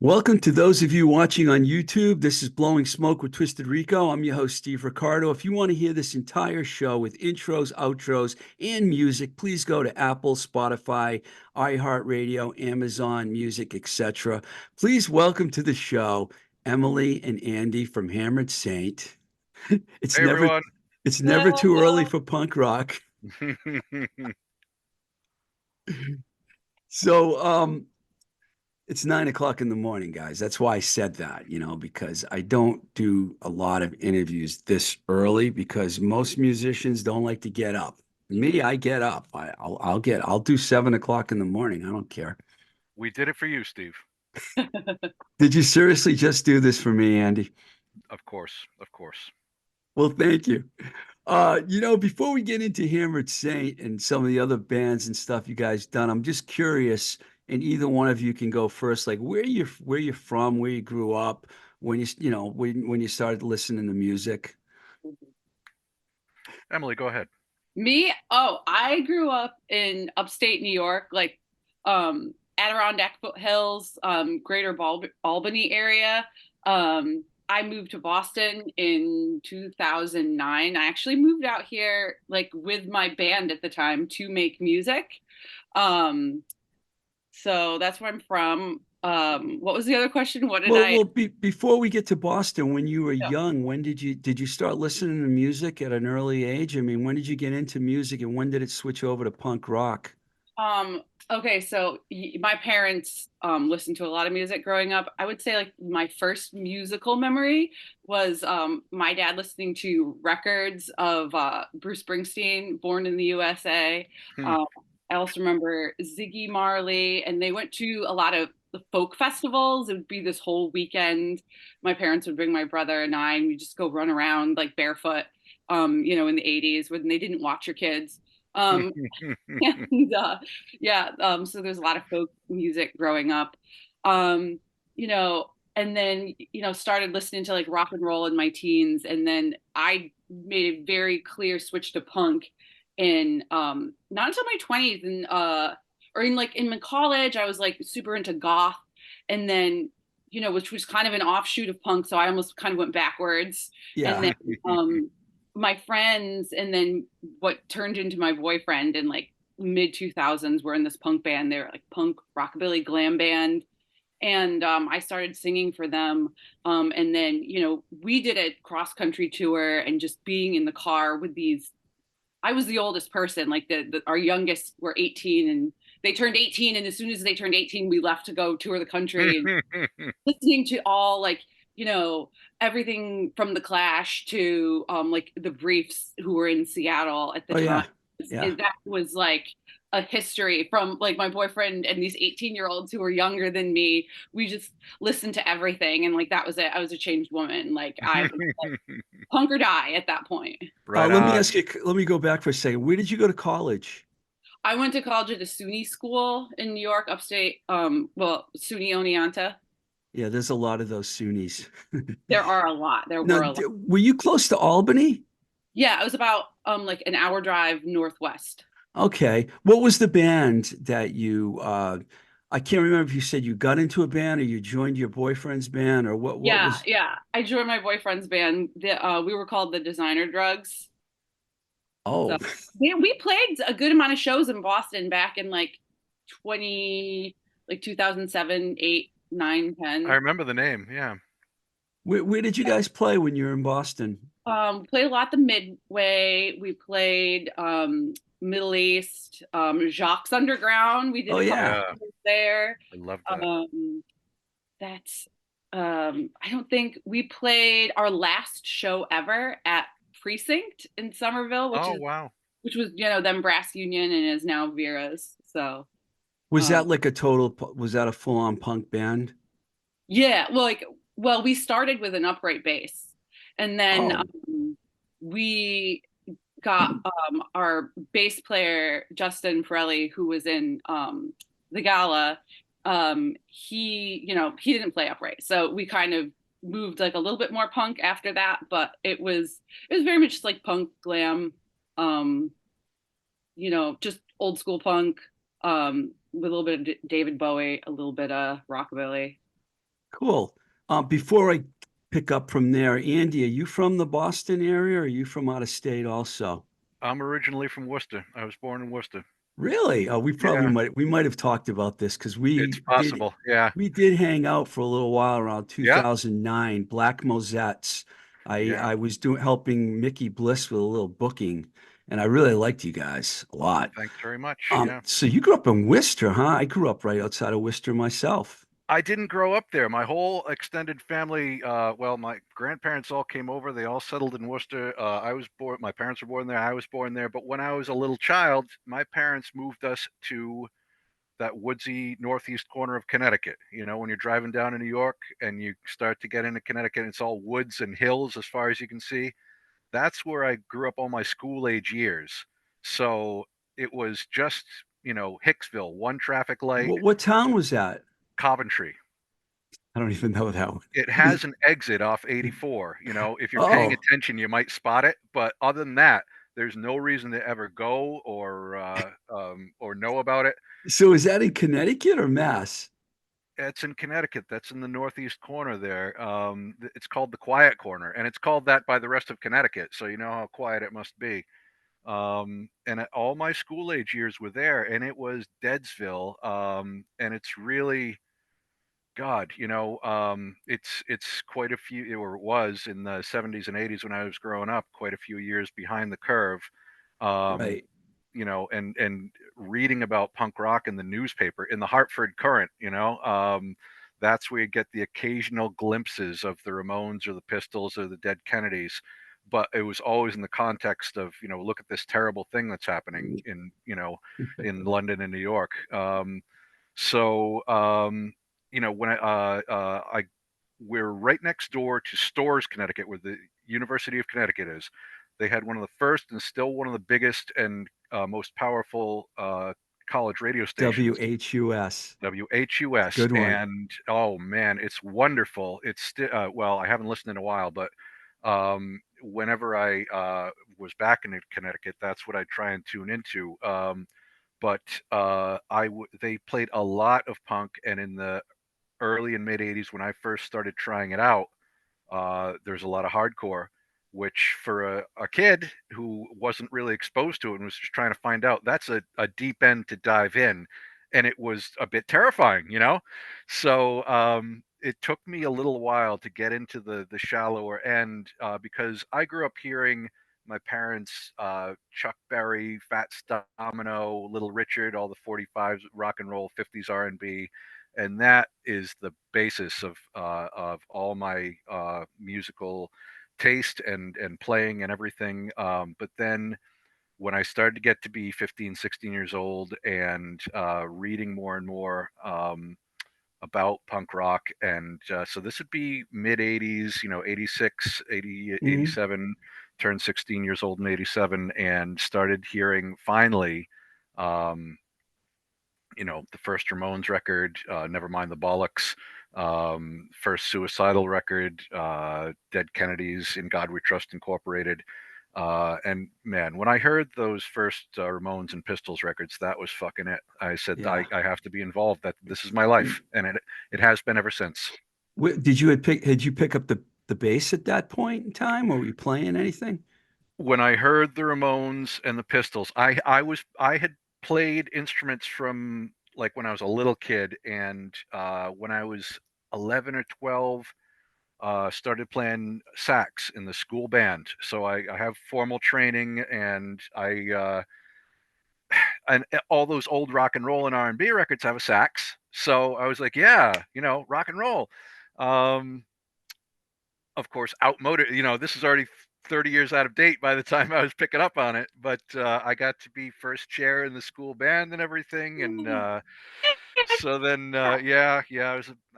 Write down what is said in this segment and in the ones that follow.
Welcome to those of you watching on YouTube. This is Blowing Smoke with Twisted Rico. I'm your host, Steve Riccardo. If you want to hear this entire show with intros, outros, and music, please go to Apple, Spotify, iHeartRadio, Amazon Music, etc. Please welcome to the show Emily and Andy from Hammered Saint. It's Hey never everyone. it's never too early for punk rock. So, it's 9 o'clock in the morning, guys. That's why I said that, because I don't do a lot of interviews this early because most musicians don't like to get up. Me, I get up. I'll do 7 o'clock in the morning. I don't care. We did it for you, Steve. Did you seriously just do this for me, Andy? Of course, of course. Well, thank you. Before we get into Hammered Saint and some of the other bands and stuff you guys done, I'm just curious, and either one of you can go first, like where you're from, where you grew up, when you started listening to music. Emily, go ahead. Me? Oh, I grew up in upstate New York, like Adirondack foothills, Albany area. I moved to Boston in 2009. I actually moved out here like with my band at the time to make music. Um, so that's where I'm from. What was the other question? What did Well, I? well, before we get to Boston, when you were Yeah. young, when did you start listening to music at an early age? I mean, when did you get into music, and when did it switch over to punk rock? Um, okay, so my parents listened to a lot of music growing up. I would say like my first musical memory was my dad listening to records of Bruce Springsteen, Born in the USA. Hmm. Um, I also remember Ziggy Marley, and they went to a lot of the folk festivals. It would be this whole weekend. My parents would bring my brother and I, and we just go run around like barefoot, in the 80s when they didn't watch your kids. Um, and yeah, so there's a lot of folk music growing up. Um, and then started listening to like rock and roll in my teens, and then I made a very clear switch to punk in not until my 20s, and or in my college I was like super into goth, and then which was kind of an offshoot of punk, so I almost kind of went backwards. And Yeah. then my friends, and then what turned into my boyfriend in like mid 2000s were in this punk band. They were like punk rockabilly glam band, and I started singing for them. And then we did a cross country tour, and just being in the car with these. I was the oldest person. Like our youngest were 18, and they turned 18, and as soon as they turned 18, we left to go tour the country, and listening to all like you know everything from the Clash to like the Briefs, who were in Seattle at the Oh time. yeah. Yeah. That was like a history from like my boyfriend and these 18-year-olds who were younger than me. We just listened to everything, and like that was it. I was a changed woman. Like I was like, punk or die at that point. Right Let me on. ask you. Let me go back for a second. Where did you go to college? I went to college at a SUNY school in New York, upstate. Well, SUNY Oneonta. Yeah, there's a lot of those Sunnis. There are a lot. There Now, were a lot. were you close to Albany? Yeah, it was about like an hour drive northwest. Okay. What was the band that I can't remember if you said you got into a band or you joined your boyfriend's band or what Yeah, was yeah. I joined my boyfriend's band. We were called the Designer Drugs. So Oh, we played a good amount of shows in Boston back in like 20, like 2007, 8, 9, I 10. remember the name. Yeah. where did you guys play when you were in Boston? Played a lot the Midway. We played Middle East, Jacques Underground. We did Oh a couple yeah. Yeah. shows there. I love that. Um, that's I don't think we played our last show ever at Precinct in Somerville, Oh, wow. which was them Brass Union and is now Vera's. So Was um that like was that a full-on punk band? yeah, well, we started with an upright bass, and then Oh, we got our bass player Justin Pirelli, who was in the gala. He didn't play upright, so we kind of moved like a little bit more punk after that. But it was very much just like punk glam, um, just old school punk, with a little bit of David Bowie, a little bit of rockabilly. Cool. Before I pick up from there, Andy, are you from the Boston area or are you from out of state also? I'm originally from Worcester. I was born in Worcester. Really? Oh, Yeah, we might have talked about this because it's possible. Yeah, we did hang out for a little while around yeah, 2009, Black Mosettes. yeah. I was doing helping Mickey Bliss with a little booking, and I really liked you guys a lot. Thanks very much. Yeah. So you grew up in Worcester, huh? I grew up right outside of Worcester myself. I didn't grow up there. My whole extended family, well, my grandparents all came over. They all settled in Worcester. I was born, my parents were born there. I was born there. But when I was a little child, my parents moved us to that woodsy northeast corner of Connecticut. You know, when you're driving down to New York and you start to get into Connecticut, it's all woods and hills as far as you can see. That's where I grew up all my school age years. So it was just, Hicksville, one traffic light, What town was that? Coventry. I don't even know that one. It What is? has an exit off 84. If you're paying Oh, attention, you might spot it. But other than that, there's no reason to ever go or know about it. so is that in Connecticut or Mass? It's in Connecticut. That's in the northeast corner there. It's called the Quiet Corner, and it's called that by the rest of Connecticut. So you know how quiet it must be. All my school age years were there, and it was Deadsville. And it's really, God, it's quite a few, or it was in the 70s and 80s when I was growing up, quite a few years behind the curve. Um, Right. and reading about punk rock in the newspaper, in the Hartford Courant, that's where you get the occasional glimpses of the Ramones or the Pistols or the Dead Kennedys. But it was always in the context of, look at this terrible thing that's happening in London and New York. So when I we're right next door to Storrs, Connecticut, where the University of Connecticut is. They had one of the first and still one of the biggest and most powerful college radio stations, WHUS. It's a WHUS. good one. And oh man, it's wonderful. It's still well, I haven't listened in a while, but whenever I was back in Connecticut, that's what I try and tune into. But they played a lot of punk, and in the early and mid 80s when I first started trying it out, there's a lot of hardcore, which for a kid who wasn't really exposed to it and was just trying to find out, that's a deep end to dive in. And it was a bit terrifying. So it took me a little while to get into the shallower end because I grew up hearing my parents, Chuck Berry, Fats Domino, Little Richard, all the 45s rock and roll, 50s R&B, and that is the basis of all my musical taste and playing and everything. But then when I started to get to be 15, 16 years old and reading more and more about punk rock, and so this would be mid 80s, 86, 80, Mhm. 87, turned 16 years old in 87, and started hearing finally. Um, the first Ramones record, Nevermind the Bollocks, first Suicidal record, Dead Kennedys, In God We Trust Incorporated. And man, when I heard those first Ramones and Pistols records, that was fucking it. I said, Yeah. I have to be involved. That this is my life, and it has been ever since. Had you pick up the bass at that point in time, or were you playing anything? When I heard the Ramones and the Pistols, I had played instruments from like when I was a little kid, and when I was 11 or 12, started playing sax in the school band. So I have formal training, and and all those old rock and roll and R&B records have a sax. So I was like, yeah, rock and roll. Um, of course, outmoded. This is already 30 years out of date by the time I was picking up on it. But I got to be first chair in the school band and everything. And so then, yeah,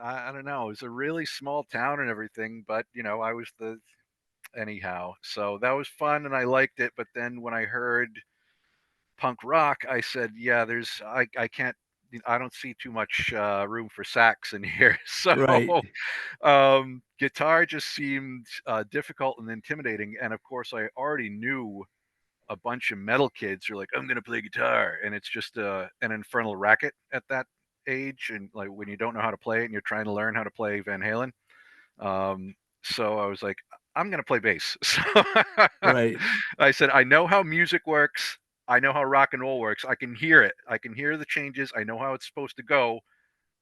I don't know, it was a really small town and everything. But, I was anyhow. So that was fun and I liked it. But then when I heard punk rock, I said, yeah, I can't. I don't see too much room for sax in here. So Right. guitar just seemed difficult and intimidating. And of course, I already knew a bunch of metal kids who are like, I'm going to play guitar. And it's just an infernal racket at that age, and like when you don't know how to play it and you're trying to learn how to play Van Halen. So I was like, I'm going to play bass. So Right. I said, I know how music works. I know how rock and roll works. I can hear it. I can hear the changes. I know how it's supposed to go.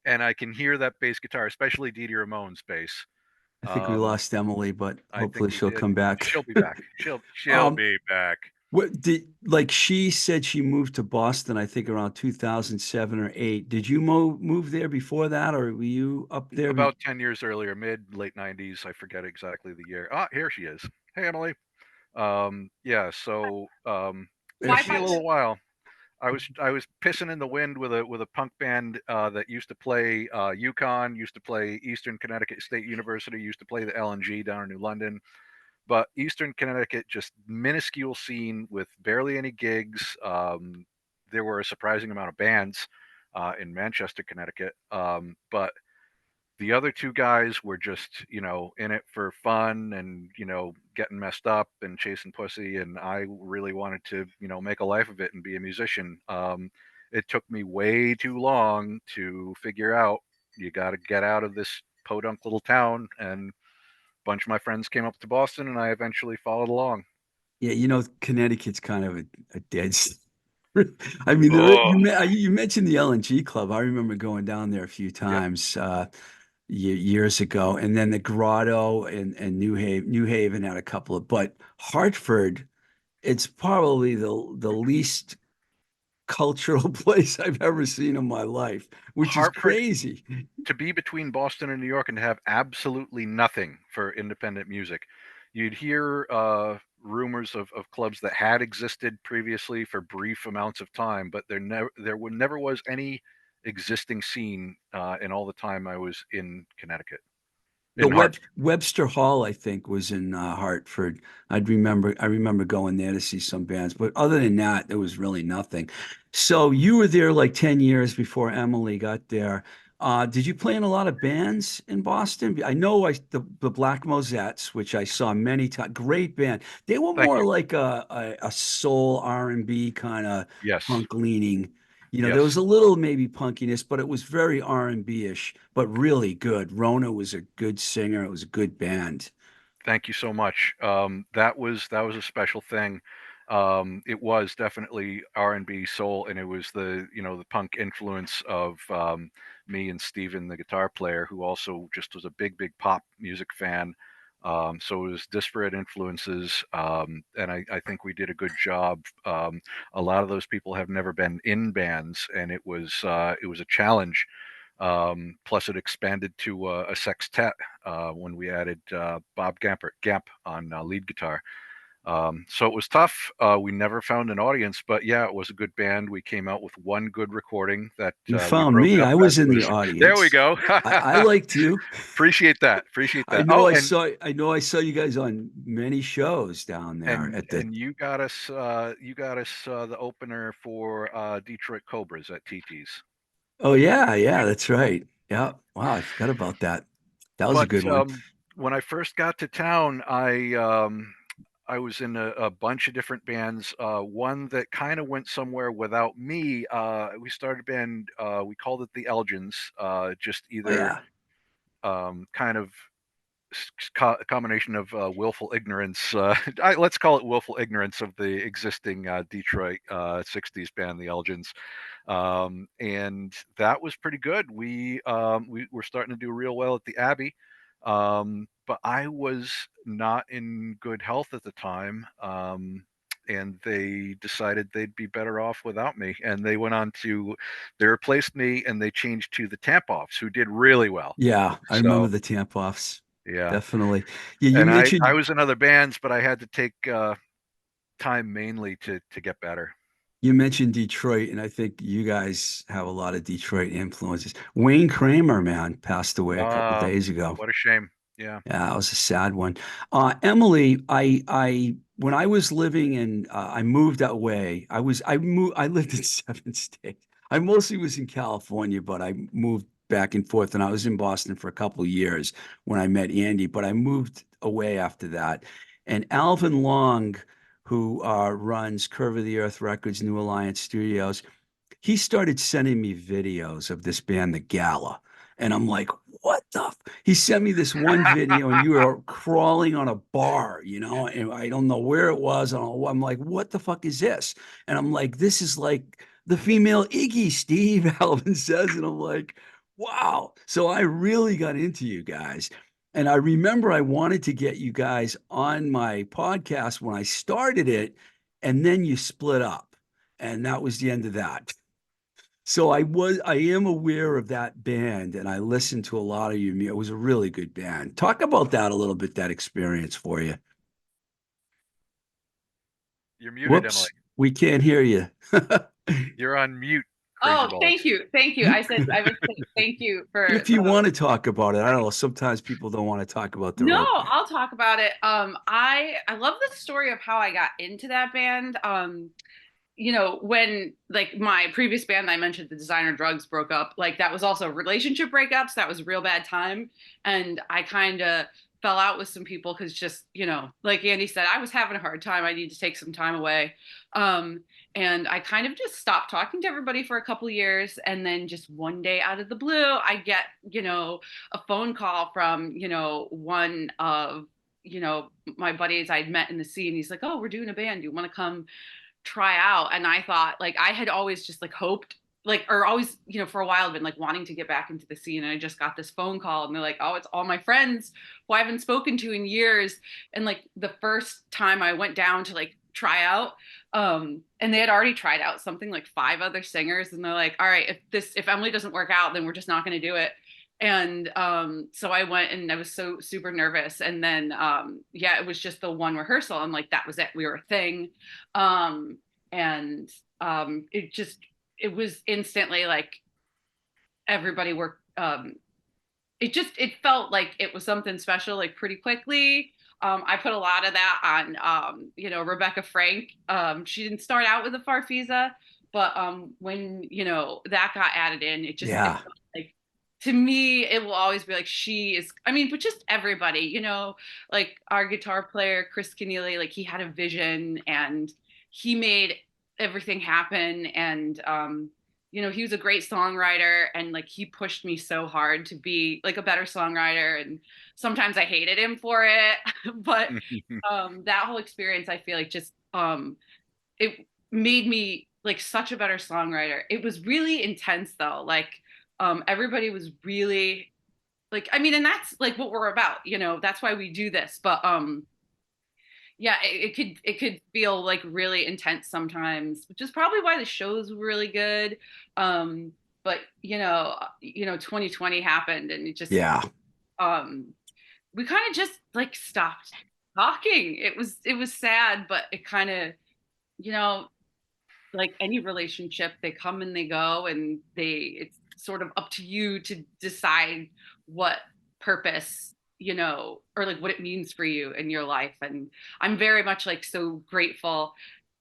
And I can hear that bass guitar, especially Didi Ramone's bass. I think we Um, lost Emily, but I think hopefully we she'll did. come back. She'll be back. She'll Um, be back. what did like she said she moved to Boston, I think around 2007 or 8. Did you move there before that, or were you up there? About 10 years earlier, late 90s. I forget exactly the year. Ah, here she is. Hey, Emily. Yeah, so There took she me a Wi-Fi. is. little while. I was pissing in the wind with a punk band that used to play Yukon, used to play Eastern Connecticut State University, used to play the LNG down in New London. But Eastern Connecticut, just minuscule scene with barely any gigs. There were a surprising amount of bands in Manchester, Connecticut, but the other two guys were just, in it for fun and, getting messed up and chasing pussy. And I really wanted to, make a life of it and be a musician. It took me way too long to figure out you got to get out of this podunk little town. And a bunch of my friends came up to Boston, and I eventually followed along. Yeah, Connecticut's kind of a dead I mean, Oh, you mentioned the LNG Club. I remember going down there a few yep. times years ago, and then the Grotto and New Haven had a couple of. But Hartford, it's probably the least cultural place I've ever seen in my life, which is Hartford, crazy. to be between Boston and New York and to have absolutely nothing for independent music. You'd hear rumors of clubs that had existed previously for brief amounts of time, but never was any existing scene in all the time I was in Connecticut, The in Hartford. Webster Hall, I think, was in Hartford. I remember going there to see some bands, but other than that, there was really nothing. So you were there like 10 years before Emily got there. Did you play in a lot of bands in Boston? I know the Black Mosettes, which I saw many times. Great band. They were Thank more you. like a soul R&B kind of Yes, punk leaning. There was yes. a little maybe punkiness, but it was very R&B-ish, but really good. Rona was a good singer. It was a good band. Thank you so much. That was a special thing. It was definitely R&B soul, and it was the punk influence of me and Steven, the guitar player, who also just was a big pop music fan. So it was disparate influences, and I think we did a good job. A lot of those people have never been in bands, and it was a challenge. Plus, it expanded to a sextet when we added Bob Gamp on lead guitar. So it was tough. We never found an audience, but yeah, it was a good band. We came out with one good recording that You we found broke me. up I as was it in the was. There we audience. go. I liked you. Appreciate that. Appreciate I that. know Oh, I and saw I know I saw you guys on many shows down there and at the. and you got us the opener for Detroit Cobras at TT's. Oh yeah, yeah, that's right. Yeah. Wow, I forgot about that. That was a But good one. when I first got to town, I was in a bunch of different bands. One that kind of went somewhere without me. We started a band. We called it the Elgins. Just Oh either yeah. kind of a combination of willful ignorance. Let's call it willful ignorance of the existing Detroit '60s band, the Elgins, and that was pretty good. We were starting to do real well at the Abbey, but I was not in good health at the time. And they decided they'd be better off without me, and they replaced me, and they changed to the Tampoffs, who did really well. Yeah, I remember So the Tampoffs. yeah, Definitely. Yeah, you and I mentioned was in other bands, but I had to take time mainly to get better. you mentioned Detroit, and I think you guys have a lot of Detroit influences. Wayne Kramer, man, passed away a couple Uh, days ago. what a shame. Yeah. Yeah, that was a sad one. Emily, when I was living in, I moved away. I lived in 7 states. I mostly was in California, but I moved back and forth, and I was in Boston for a couple of years when I met Andy. But I moved away after that, and Alvin Long, who runs Curve of the Earth Records, New Alliance Studios. he started sending me videos of this band, The Gala. And I'm like, what the? He sent me this one video, and you were crawling on a bar, and I don't know where it was. I'm like, what the fuck is this? And I'm like, this is like the female Iggy, Steve, Alvin says. And I'm like, wow. So I really got into you guys. And I remember I wanted to get you guys on my podcast when I started it, and then you split up. And that was the end of that. So I am aware of that band, and I listened to a lot of you. It was a really good band. Talk about that a little bit, that experience for you. You're muted, Emily. Whoops, we can't hear you. You're on mute. Oh, thank you. Thank you. I was saying thank you for If you want to talk about it. I don't know. Sometimes people don't want to talk about their No, own band. I'll talk about it. I love the story of how I got into that band. When like my previous band I mentioned, the Designer Drugs, broke up, like that was also relationship breakups. That was a real bad time. And I kind of fell out with some people because just, like Andy said, I was having a hard time. I need to take some time away. And I kind of just stopped talking to everybody for a couple of years. And then just one day out of the blue, I get, a phone call from, one of, my buddies I'd met in the scene. He's like, oh, we're doing a band. Do you want to come try out? And I thought, like, I had always just like hoped, like, or always, for a while been like wanting to get back into the scene. And I just got this phone call, and they're like, oh, it's all my friends who I haven't spoken to in years. And like the first time I went down to like try out, and they had already tried out something like 5 other singers, and they're like, all right, if Emily doesn't work out, then we're just not going to do it. And so I went, and I was so super nervous. And then it was just the one rehearsal, and like that was it. We were a thing. And it was instantly like everybody worked. It felt like it was something special, like pretty quickly. I put a lot of that on Rebecca Frank. She didn't start out with the Farfisa, but when that got added in, it felt like, to me, it will always be like she is. I mean, but just everybody, like our guitar player Chris Keneally, like he had a vision and he made everything happen. And he was a great songwriter, and like he pushed me so hard to be like a better songwriter. And sometimes I hated him for it, but that whole experience, I feel like just it made me like such a better songwriter. It was really intense though. Like everybody was really like, I mean, and that's like what we're about, that's why we do this. But it could feel like really intense sometimes, which is probably why the shows were really good. But 2020 happened, and it just we kind of just like stopped talking. It was sad, but it kind of, like any relationship, they come and they go, and it's sort of up to you to decide what purpose, or like what it means for you in your life. And I'm very much like so grateful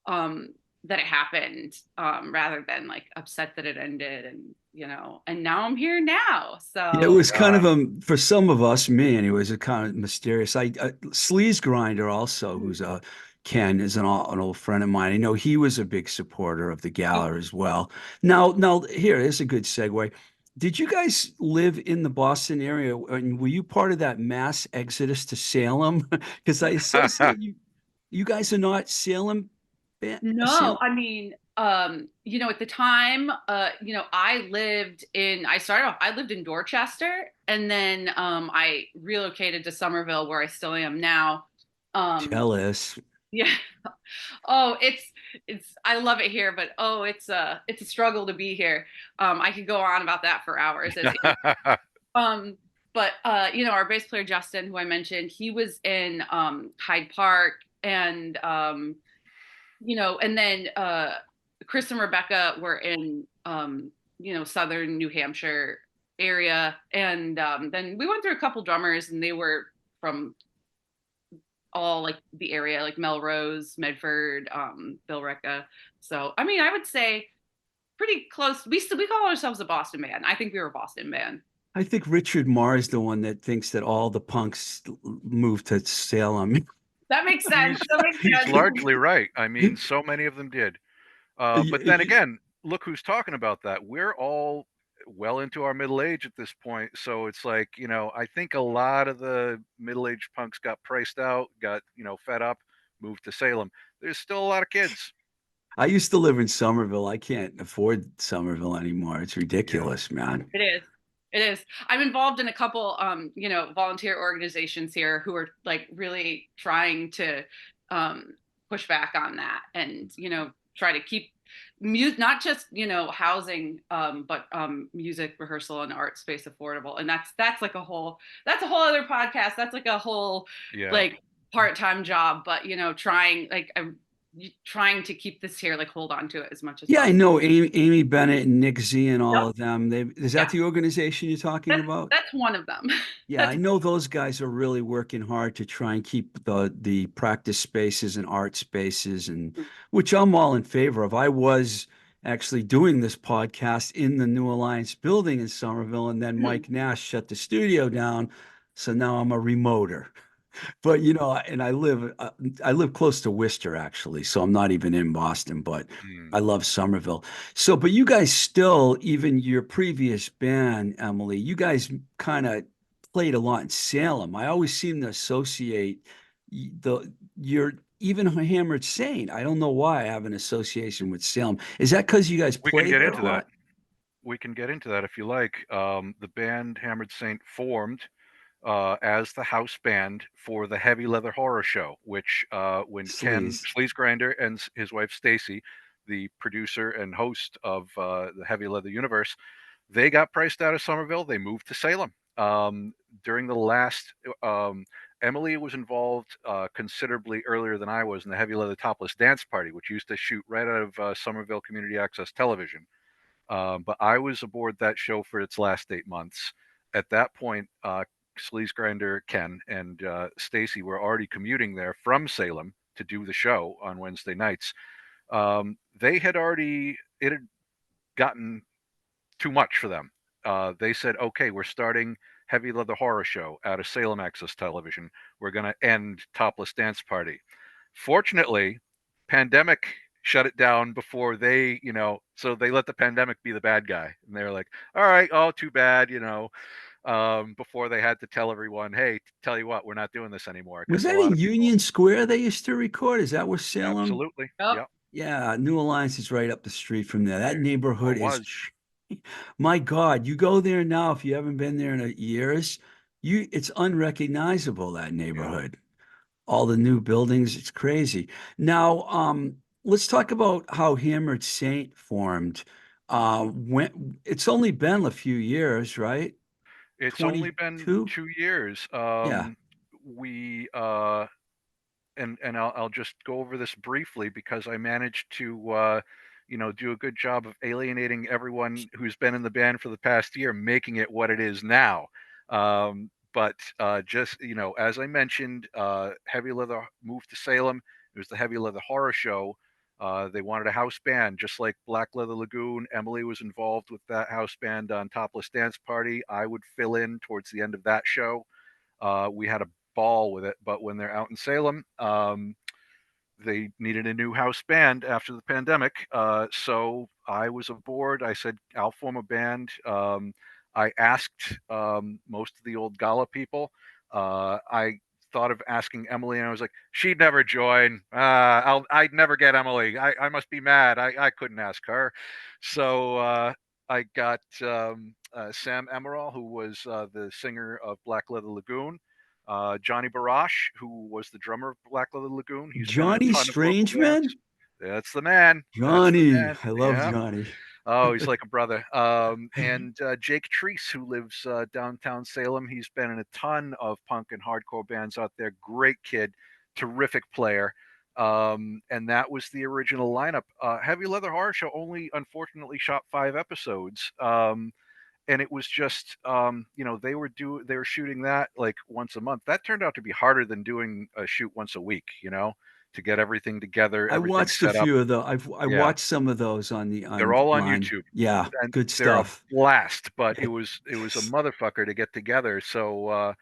that it happened, rather than like upset that it ended. And and now I'm here now. So it was kind of for some of us, me anyways, a kind of mysterious. Sleaze Grinder also, who's a Ken, is an old friend of mine. I know he was a big supporter of the Gala as well. Now here's a good segue. Did you guys live in the Boston area, and were you part of that mass exodus to Salem? Because I associate you guys are not Salem band. No, I mean, at the time, I lived in Dorchester, and then I relocated to Somerville, where I still am now. Jealous. Yeah. Oh, I love it here, but it's a struggle to be here. I could go on about that for hours. But our bass player Justin, who I mentioned, he was in Hyde Park, and and then Chris and Rebecca were in southern New Hampshire area, and then we went through a couple drummers, and they were from all like the area, like Melrose, Medford, Billerica. So I mean, I would say pretty close. We call ourselves a Boston band. I think we were a Boston band. I think Richard Marr is the one that thinks that all the punks moved to Salem. That makes sense. He's largely right. I mean, so many of them did. But then again, look who's talking about that. We're all well into our middle age at this point, so it's like, I think a lot of the middle-aged punks got priced out, got, fed up, moved to Salem. There's still a lot of kids. I used to live in Somerville. I can't afford Somerville anymore. It's Yeah. ridiculous, man. It is. It is. I'm involved in a couple, volunteer organizations here who are like really trying to push back on that and, try to keep music, not just, housing, but music rehearsal and art space affordable. And that's like that's a whole other podcast. That's like a whole Yeah. like part-time job, but, I'm trying to keep this here, like hold on to it as much as Yeah, I possible. know Amy Bennett and Nick Z and all Yep. of them. Is that Yeah. the organization you're talking about? That's one of them. Yeah, I That's know those guys are really working hard to try and keep the practice spaces and art spaces, and which I'm all in favor of. I was actually doing this podcast in the New Alliance building in Somerville, and then Mike Nash shut the studio down. So now I'm a remoter. But and I live close to Worcester actually, so I'm not even in Boston, but Mm. I love Somerville. So, but you guys still, even your previous band, Emily, you guys kind of played a lot in Salem. I always seem to associate the your even Hammered Saint. I don't know why I have an association with Salem. Is that because you guys We can play get there into a that. lot? We can get into that if you like. The band Hammered Saint formed as the house band for the Heavy Leather Horror Show, which when Ken Sleaze. Sleazegrinder and his wife Stacy, the producer and host of the Heavy Leather universe, they got priced out of Somerville. They moved to Salem. During the last, Emily was involved considerably earlier than I was in the Heavy Leather Topless Dance Party, which used to shoot right out of Somerville Community Access Television. But I was aboard that show for its last 8 months. At that point, Sleazegrinder, Ken, and Stacy were already commuting there from Salem to do the show on Wednesday nights. It had gotten too much for them. They said, okay, we're starting Heavy Leather Horror Show out of Salem Access Television. We're going to end Topless Dance Party. Fortunately, pandemic shut it down before so they let the pandemic be the bad guy. And they were like, all right, oh, too bad, before they had to tell everyone, hey, tell you what, we're not doing this anymore. Was Because a that lot in of people, Union Square they used to record? Is that where Salem? absolutely, Yep. yeah, Yeah, New Alliance is right up the street from there. That or neighborhood is, was, my God, you go there now if you haven't been there in years, it's unrecognizable, that yeah. neighborhood. All the new buildings, it's crazy. Now, let's talk about how Hammered Saint formed. When it's only been a few years, right? It's only been 22? 2 years. Yeah, We and I'll just go over this briefly because I managed to do a good job of alienating everyone who's been in the band for the past year, making it what it is now. But just as I mentioned, Heavy Leather moved to Salem. It was the Heavy Leather Horror Show. They wanted a house band, just like Black Leather Lagoon. Emily was involved with that house band on Topless Dance Party. I would fill in towards the end of that show. We had a ball with it, but when they're out in Salem, they needed a new house band after the pandemic. So I was aboard. I said, I'll form a band. I asked most of the old Gala people. I thought of asking Emily, and I was like, she'd never join. I'd never get Emily. I must be mad. I couldn't ask her. So I got Sam Emerald, who was the singer of Black Leather Lagoon. Johnny Barash, who was the drummer of Black Leather Lagoon. He's been in a Johnny ton of local bands. Strangeman? That's the man. That's the Johnny, man. I love Yeah. Johnny. Oh, he's like a brother. And Jake Treese, who lives downtown Salem. He's been in a ton of punk and hardcore bands out there. Great kid, terrific player. And that was the original lineup. Heavy Leather Horror Show only, unfortunately, shot 5 episodes. And it was just they were shooting that like once a month. That turned out to be harder than doing a shoot once a week, to get everything together, I everything watched a set up. few of those. I Yeah, watched some of those they're all on online. YouTube, Yeah, and good they're a stuff. blast. But it was a motherfucker to get together. So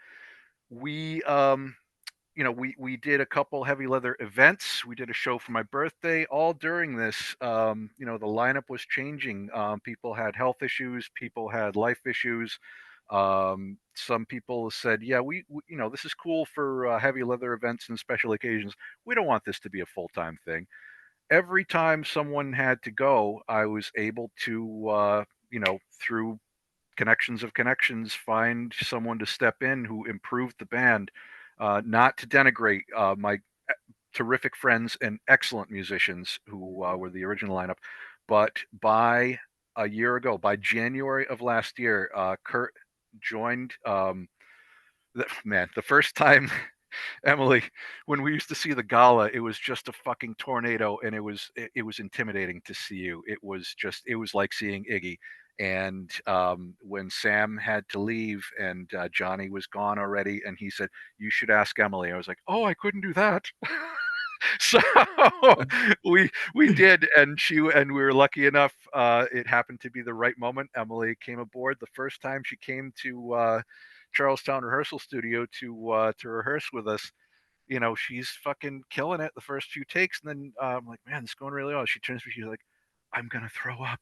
we we did a couple heavy leather events. We did a show for my birthday. All during this, the lineup was changing. People had health issues. People had life issues. Some people said, "Yeah, this is cool for heavy leather events and special occasions. We don't want this to be a full-time thing." Every time someone had to go, I was able to, through connections of connections, find someone to step in who improved the band. Not to denigrate my terrific friends and excellent musicians who were the original lineup, but by a year ago, by January of last year, Kurt joined. The first time Emily, when we used to see the gala, it was just a fucking tornado, and it was intimidating to see you. It was like seeing Iggy. And when Sam had to leave and Johnny was gone already, and he said, "You should ask Emily," I was like, "Oh, I couldn't do that." So we did, and we were lucky enough. It happened to be the right moment. Emily came aboard the first time she came to Charlestown rehearsal studio to rehearse with us. She's fucking killing it the first few takes, and then I'm like, man, this is going really well. She turns to me, she's like, "I'm gonna throw up."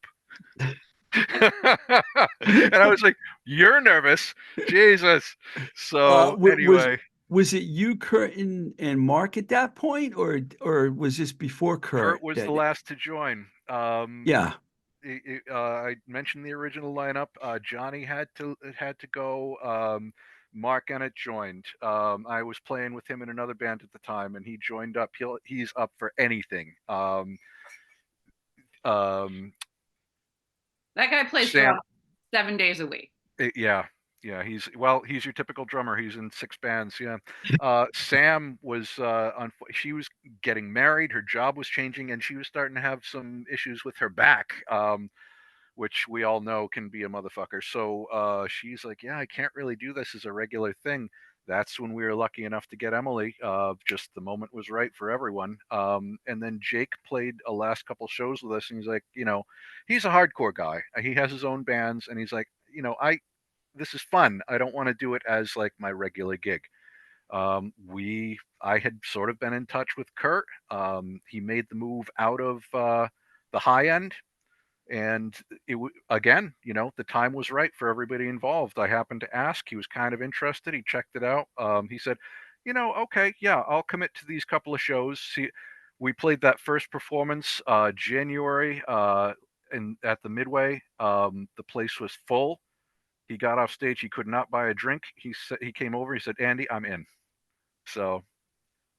And I was like, "You're nervous, Jesus." So anyway, was it you, Kurt, and Mark at that point, or was this before Kurt Kurt? was the last to join. Yeah. I mentioned the original lineup. Johnny had to go. Mark Ennett joined. I was playing with him in another band at the time, and he joined up. He's up for anything. Um, That guy plays Sam, drums 7 days a week. yeah, yeah. He's your typical drummer. He's in 6 bands. Yeah. Sam was she was getting married. Her job was changing, and she was starting to have some issues with her back. Which we all know can be a motherfucker. So she's like, "Yeah, I can't really do this as a regular thing." That's when we were lucky enough to get Emily. Just the moment was right for everyone. And then Jake played a last couple shows with us, and he's like, he's a hardcore guy. He has his own bands, and he's like, this is fun. I don't want to do it as like my regular gig. I had sort of been in touch with Kurt. He made the move out of the high end, and again, the time was right for everybody involved. I happened to ask. He was kind of interested. He checked it out. He said, "Okay, yeah, I'll commit to these couple of shows." See, we played that first performance January, and at the Midway, the place was full. He got off stage. He could not buy a drink. He came over. He said, "Andy, I'm in." So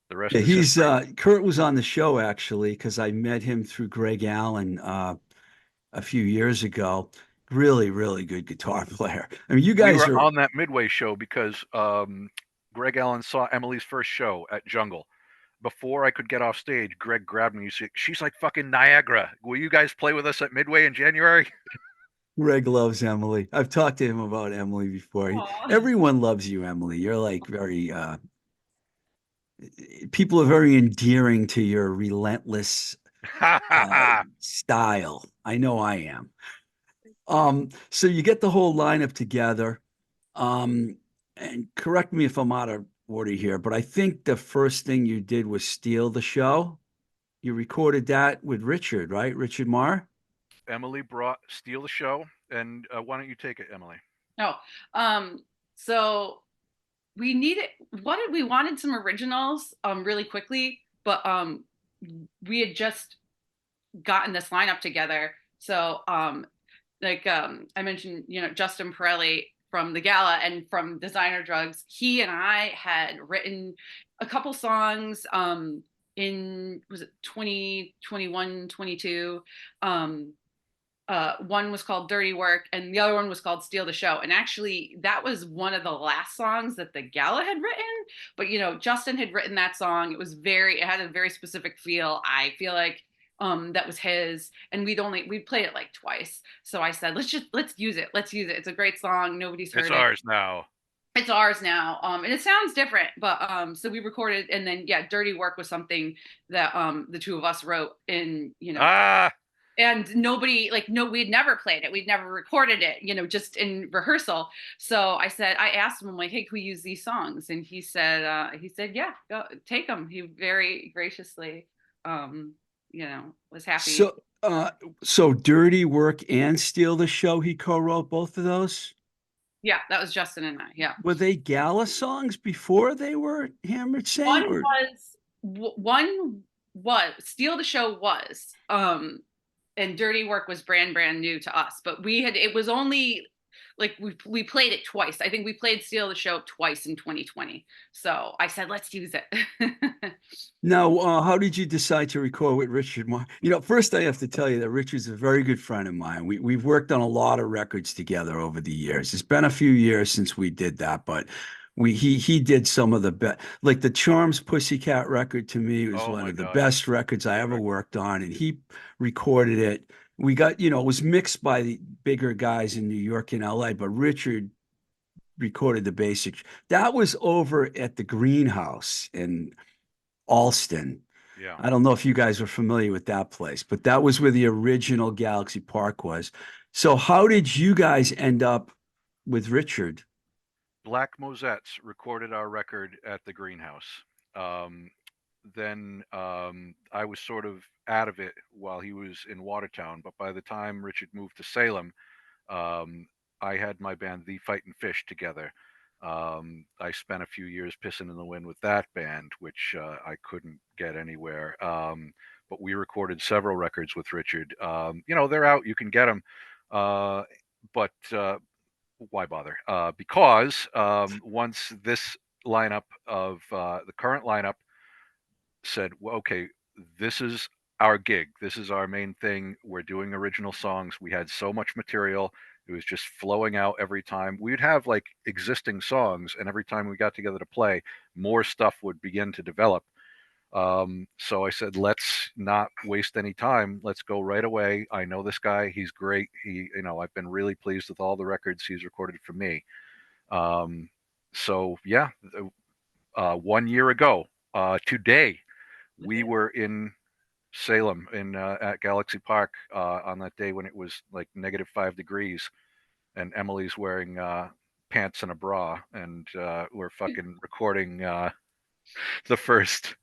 the rest Yeah, is he's history. Kurt was on the show actually because I met him through Greg Allen a few years ago. Really, really good guitar player. I mean, you We guys were are on that Midway show because Greg Allen saw Emily's first show at Jungle. Before I could get off stage, Greg grabbed me. He said, "She's like fucking Niagara. Will you guys play with us at Midway in January?" Greg loves Emily. I've talked to him about Emily before. Aw. Everyone loves you, Emily. You're like people are very endearing to your relentless style. I know I am. So you get the whole lineup together. Um, and correct me if I'm out of order here, but I think the first thing you did was steal the show. You recorded that with Richard, right? Richard Marr? Emily brought Steal the Show, and why don't you take it, Emily? No. So we wanted some originals really quickly, but we had just gotten this lineup together. So I mentioned, Justin Pirelli from the gala and from Designer Drugs, he and I had written a couple songs in, was it 2021, 22. One was called Dirty Work and the other one was called Steal the Show. And actually that was one of the last songs that the gala had written, but Justin had written that song. It had a very specific feel. I feel like that was his, and we'd played it like twice. So I said, let's use it. Let's use it. It's a great song. Nobody's It's heard it. ours now. It's ours now. And it sounds different, but so we recorded, and then yeah, Dirty Work was something that the two of us wrote in, Ah, and nobody like no we'd never played it, we'd never recorded it, just in rehearsal. So I asked him, I'm like, hey, can we use these songs? And he said yeah, go take them. He very graciously um was happy. So, so Dirty Work and Steal the Show, he co-wrote both of those. Yeah, that was Justin and I. Yeah. Were they gala songs before they were Hammered Saint, One or was one was Steal the Show was and Dirty Work was brand new to us, but it was only like we played it twice. I think we played Steal the Show twice in 2020. So I said, let's use it. now, how did you decide to record with Richard Marr? First I have to tell you that Richard's a very good friend of mine. We've worked on a lot of records together over the years. It's been a few years since we did that, but he did some of the best. Like the Charms Pussycat record to me was Oh one my of the God, best records I great ever record. worked on, and he recorded it. We got, it was mixed by the bigger guys in New York and LA, but Richard recorded the basics. That was over at the Greenhouse in Alston. Yeah. I don't know if you guys are familiar with that place, but that was where the original Galaxy Park was. So how did you guys end up with Richard? Black Mosettes recorded our record at the Greenhouse. Um, then I was sort of out of it while he was in Watertown, but by the time Richard moved to Salem, um, I had my band The Fightin' Fish together. I spent a few years pissing in the wind with that band, which I couldn't get anywhere. But we recorded several records with Richard. They're out, you can get them. But why bother? Because once this lineup of the current lineup said, well, okay, this is our gig. This is our main thing. We're doing original songs. We had so much material. It was just flowing out every time. We'd have like existing songs, and every time we got together to play, more stuff would begin to develop. So I said, let's not waste any time. Let's go right away. I know this guy. He's great. I've been really pleased with all the records he's recorded for me. So yeah, 1 year ago, today, we were in Salem at Galaxy Park on that day when it was like -5 degrees, and Emily's wearing pants and a bra, and we're fucking recording the first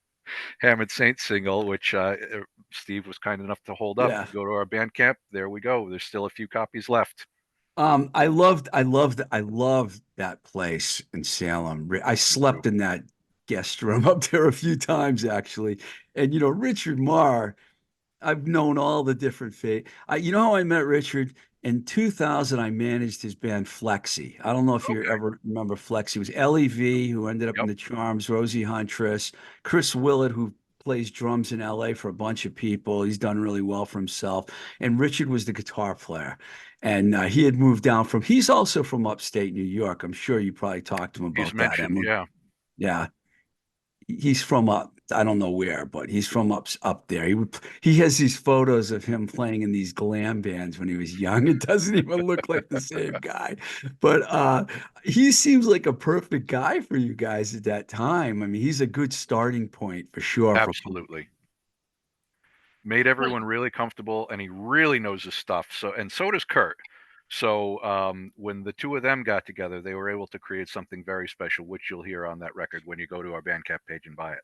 Hammond Saint single, which Steev was kind enough to hold up. Yeah. Go to our Bandcamp. There we go. There's still a few copies left. I loved that place in Salem. I Me too. slept in that guest room up there a few times actually. And Richard Marr, I've known all the different fate. You know how I met Richard? In 2000, I managed his band Flexi. I don't know if you Okay. ever remember Flexi. It was LEV, who ended up in Yep. the Charms, Rosie Huntress, Chris Willett, who plays drums in LA for a bunch of people. He's done really well for himself. And Richard was the guitar player. And he had moved down he's also from upstate New York. I'm sure you probably talked to him He's about that, mentioned. Emily. Yeah. Yeah, he's from up, I don't know where, but he's from up there. He has these photos of him playing in these glam bands when he was young. It doesn't even look like the same guy. But he seems like a perfect guy for you guys at that time. I mean, he's a good starting point for sure for Absolutely. Made everyone really comfortable, and he really knows his stuff. So does Kurt. So when the two of them got together, they were able to create something very special, which you'll hear on that record when you go to our Bandcamp page and buy it.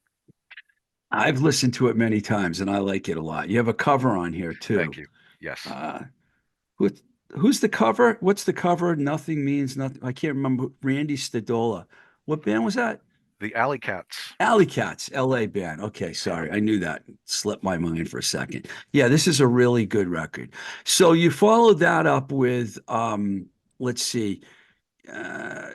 I've listened to it many times and I like it a lot. You have a cover on here Thank too. you. Yes. Uh, who, who's the cover? What's the cover? Nothing means nothing. I can't remember. Randy Stadola. What band was that? The Alley Cats. Alley Cats, LA band. Okay, Yeah. sorry. I knew that. Slipped my mind for a second. Yeah, this is a really good record. So you followed that up with let's see, uh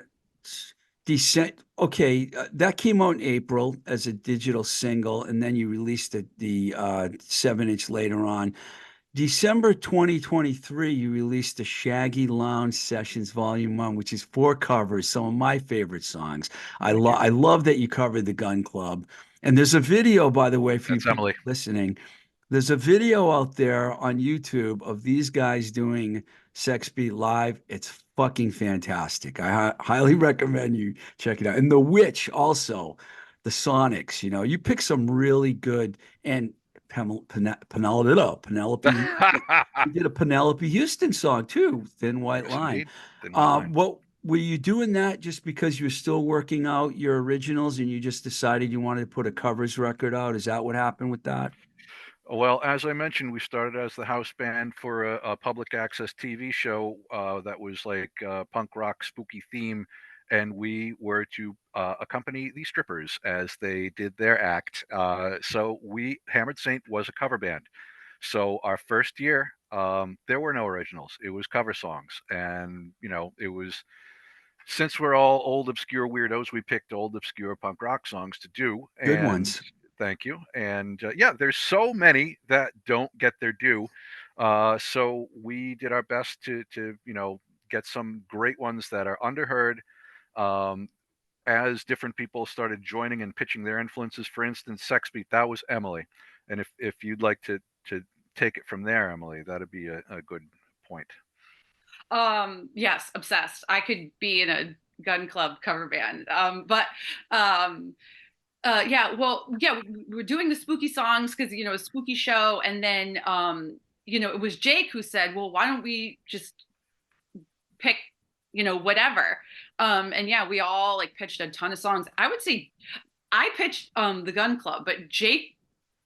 Descent. Okay, that came out in April as a digital single, and then you released the 7-inch later on. December 2023, you released the Shaggy Lounge Sessions Volume 1, which is 4 covers, some of my favorite songs. Thank you. I love that you covered the Gun Club. And there's a video, by the way, for you That's people Emily. listening. There's a video out there on YouTube of these guys doing Sex Beat Live. It's fucking fantastic. I highly recommend you check it out. And The Witch also, the Sonics, you pick some really good and Penelope. You did a Penelope Houston song too, Thin White Yes, Line. indeed. Thin White Line. What were you doing that just because you were still working out your originals and you just decided you wanted to put a covers record out? Is that what happened with that? Well, as I mentioned, we started as the house band for a public access TV show that was like punk rock spooky theme, and we were to accompany the strippers as they did their act. So Hammered Saint was a cover band. So our first year, there were no originals. It was cover songs, and it was, since we're all old obscure weirdos, we picked old obscure punk rock songs to do. Good And ones. thank you. And yeah, there's so many that don't get their due. So we did our best to get some great ones that are underheard. Um, as different people started joining and pitching their influences, for instance, Sex Beat, that was Emily. And if you'd like to take it from there, Emily, that'd be a good point. Yes, obsessed. I could be in a gun club cover band. But um yeah, well, yeah, we were doing the spooky songs because a spooky show, and then it was Jake who said, well, why don't we just pick whatever. And yeah, we all like pitched a ton of songs. I would say I pitched the Gun Club, but Jake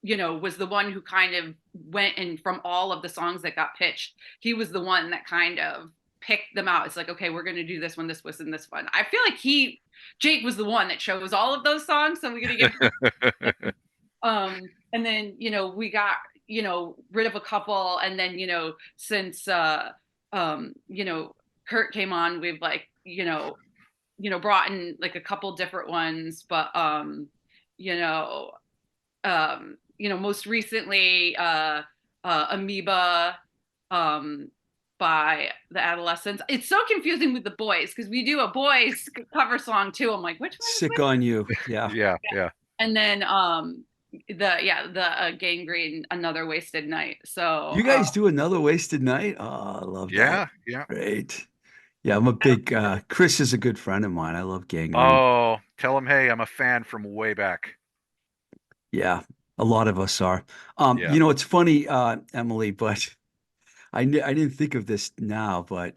was the one who kind of went, and from all of the songs that got pitched, he was the one that kind of picked them out. It's like, okay, we're going to do this one, this was, and this one. I feel like Jake was the one that chose all of those songs. So we're going to give and then we got rid of a couple, and then since Kurt came on, we've like brought in like a couple different ones, but you know most recently Amoeba by the Adolescents. It's so confusing with the boys because we do a boys cover song too. I'm like, which one is Sick which? on You. Yeah. Yeah, yeah. And then the Gangrene, Another Wasted Night. So You guys do another Wasted Night? Oh, I love that. Yeah, yeah. Great. Yeah, I'm a big Chris is a good friend of mine. I love Gangrene. Oh, tell him, hey, I'm a fan from way back. Yeah, a lot of us are. Yeah. It's funny, Emily, but I didn't think of this now, but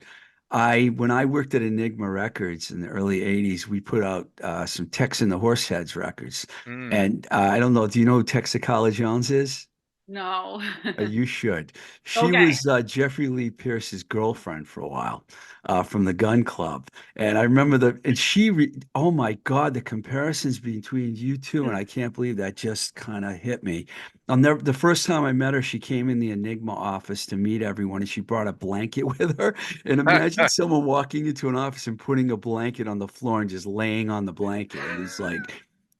when I worked at Enigma Records in the early 80s, we put out some Tex and the Horseheads records. Mm. And I don't know, do you know who Texacala Jones is? no. You should. She Okay. was Jeffrey Lee Pierce's girlfriend for a while from the Gun Club. And I remember oh my God, the comparisons between you two, and I can't believe that just kind of hit me. The first time I met her, she came in the Enigma office to meet everyone, and she brought a blanket with her. And imagine someone walking into an office and putting a blanket on the floor and just laying on the blanket. And it's like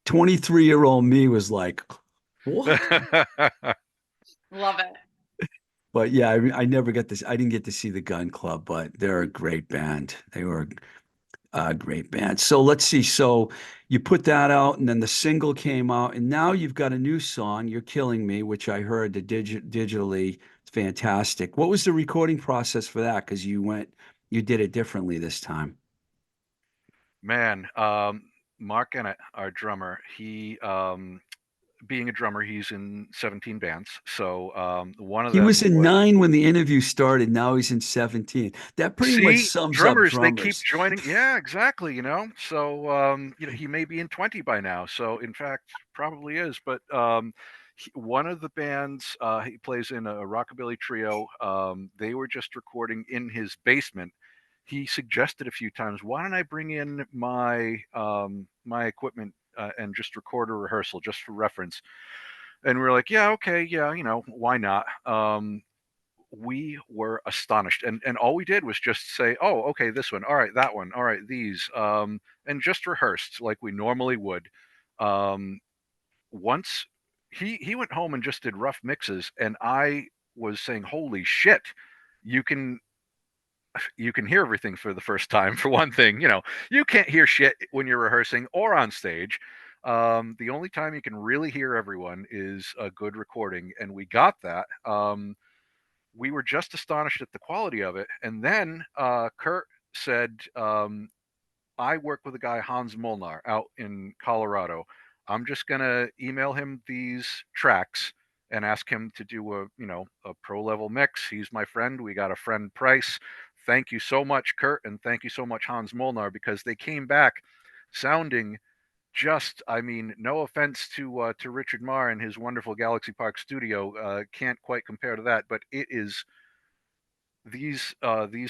23-year-old me was like, what? Love it. But yeah, I never got this. I didn't get to see the Gun Club, but they're a great band. They were a great band. So let's see. So you put that out, and then the single came out, and now you've got a new song, "You're Killing Me," which I heard digitally. It's fantastic. What was the recording process for that? Because you did it differently this time. Man, Mark Ennett, our drummer, he being a drummer, he's in 17 bands. So one of He was them in was, 9 when the interview started. Now he's in 17. That pretty much see, sums up drummers, they keep drummers. joining. Yeah, exactly. So he may be in 20 by now. So in fact, probably is. But one of the bands he plays in, a rockabilly trio. They were just recording in his basement. He suggested a few times, why don't I bring in my equipment and just record a rehearsal just for reference? And we are like, yeah, okay, yeah, why not? We were astonished, and all we did was just say, oh, okay, this one, all right, that one, all right, these, and just rehearsed like we normally would. um, Once he went home and just did rough mixes, and I was saying, holy shit, you can hear everything for the first time. For one thing, you can't hear shit when you're rehearsing or on stage. The only time you can really hear everyone is a good recording, and we got that. We were just astonished at the quality of it. And then Kurt said, I work with a guy, Hans Molnar, out in Colorado. I'm just going to email him these tracks, and ask him to do a pro level mix. He's my friend. We got a friend price. Thank you so much, Kurt, and thank you so much, Hans Molnar, because they came back sounding just, I mean, no offense to Richard Marr and his wonderful Galaxy Park studio, can't quite compare to that, but it is these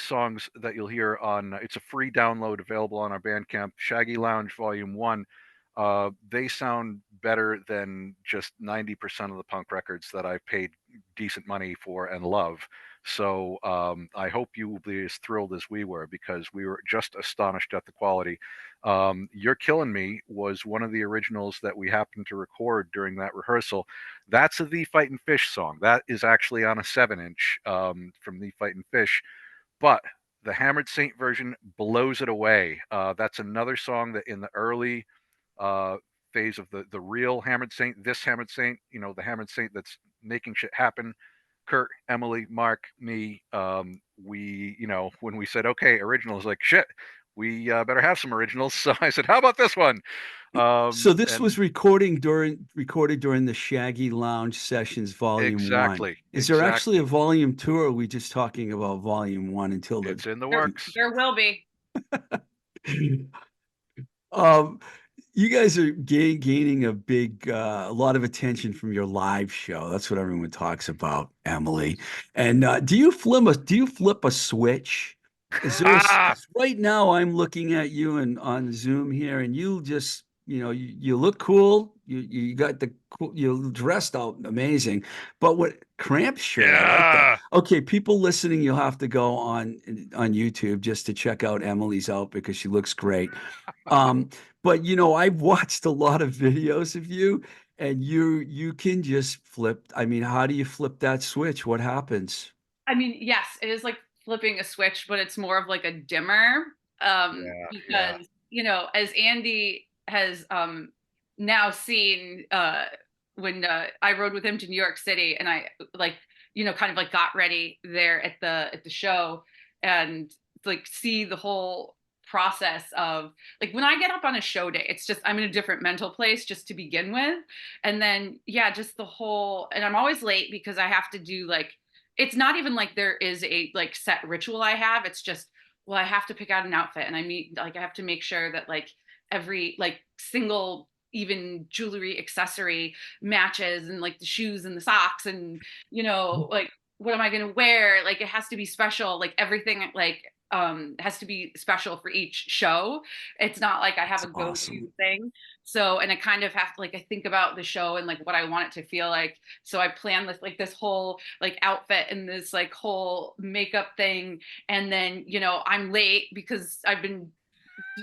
songs that you'll hear on, it's a free download available on our Bandcamp, Shaggy Lounge Volume 1. They sound better than just 90% of the punk records that I've paid decent money for and love. So I hope you will be as thrilled as we were, because we were just astonished at the quality. You're Killing Me was one of the originals that we happened to record during that rehearsal. That's a The Fightin' Fish song. That is actually on a 7-inch from The Fightin' Fish. But the Hammered Saint version blows it away. That's another song that in the early uh, phase of the real Hammered Saint, this Hammered Saint, the Hammered Saint that's making shit happen. Kurt, Emily, Mark, me, we, when we said, okay, originals, like, shit, we better have some originals. So I said, how about this one? So this was And recorded during the Shaggy Lounge Sessions Volume 1. exactly, Is there actually a exactly. Volume 2, or are we just talking about Volume 1 until the It's in the There, works. there will be. um you guys are gaining a lot of attention from your live show. That's what everyone talks about, Emily. And do you flip a switch? Is there a, Ah, 'Cause right now I'm looking at you and on Zoom here, and you just, you look cool. You got the cool, you dressed out amazing. But what cramp shirt? I like that. yeah. Okay, people listening, you'll have to go on YouTube just to check out Emily's out because she looks great. Um, but I've watched a lot of videos of you, and you can just flip. I mean, how do you flip that switch? What happens? I mean, yes, it is like flipping a switch, but it's more of like a dimmer. Yeah, yeah. Because, as Andy has now seen when I rode with him to New York City, and I like, kind of like got ready there at the show, and like see the whole process of like when I get up on a show day, it's just I'm in a different mental place just to begin with. And then yeah, just the whole, and I'm always late because I have to do like, it's not even like there is a like set ritual I have. It's just, well, I have to pick out an outfit, and I have to make sure that like every like single even jewelry accessory matches, and like the shoes and the socks, and like what am I going to wear? Like it has to be special. Like everything like has to be special for each show. It's not like I have It's a go-to awesome. thing. So, and I kind of have to like I think about the show and like what I want it to feel like. So I plan this whole like outfit and this like whole makeup thing, and then I'm late because I've been